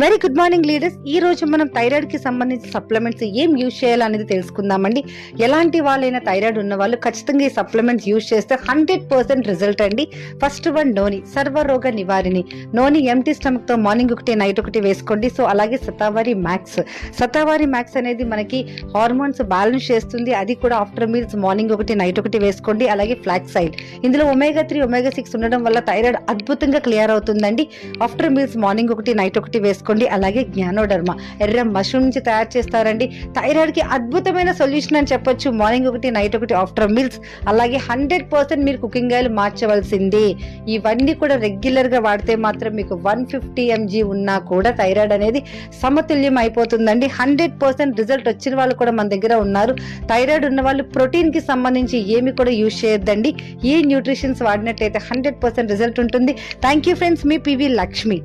Very good morning leaders. ఈ రోజు మనం థైరాయిడ్ కి సంబంధించిన సప్లిమెంట్స్ ఏం యూజ్ చేయాలనేది తెలుసుకుందామండి. ఎలాంటి వాళ్ళైనా థైరాయిడ్ ఉన్న వాళ్ళు ఖచ్చితంగా ఈ సప్లిమెంట్స్ యూజ్ చేస్తే 100% రిజల్ట్ అండి. ఫస్ట్ వన్ నోని, సర్వరోగ నివారిణి. నోని ఎంటీ స్టమక్ తో మార్నింగ్ ఒకటి నైట్ ఒకటి వేసుకోండి. సో అలాగే శతావారి మ్యాక్స్ అనేది మనకి హార్మోన్స్ బ్యాలెన్స్ చేస్తుంది. అది కూడా ఆఫ్టర్ మీల్స్ మార్నింగ్ ఒకటి నైట్ ఒకటి వేసుకోండి. అలాగే ఫ్లాక్స్ ఆయిల్, ఇందులో ఒమేగా 3 ఒమేగా 6 ఉండడం వల్ల థైరాయిడ్ అద్భుతంగా క్లియర్ అవుతుందండి. ఆఫ్టర్ మీల్స్ మార్నింగ్ ఒకటి నైట్ ఒకటి వేసుకోండి. అలాగే జ్ఞానోడర్మా ఎర్ర మష్రూమ్ నుంచి తయారు చేస్తారండి. థైరాయిడ్ కి అద్భుతమైన సొల్యూషన్ అని చెప్పొచ్చు. మార్నింగ్ ఒకటి నైట్ ఒకటి ఆఫ్టర్ మీల్స్. అలాగే 100% మీరు కుకింగ్ ఆయిల్ మార్చవలసిందే. ఇవన్నీ కూడా రెగ్యులర్ గా వాడితే మాత్రం మీకు 150 mg ఉన్నా కూడా థైరాయిడ్ అనేది సమతుల్యం అయిపోతుందండి. 100% రిజల్ట్ వచ్చిన వాళ్ళు కూడా మన దగ్గర ఉన్నారు. థైరాయిడ్ ఉన్న వాళ్ళు ప్రోటీన్ కి సంబంధించి ఏమి కూడా యూజ్ చేయొద్దండి. ఈ న్యూట్రిషన్స్ వాడినట్లయితే 100% రిజల్ట్ ఉంటుంది. Thank you friends, me PV Lakshmi.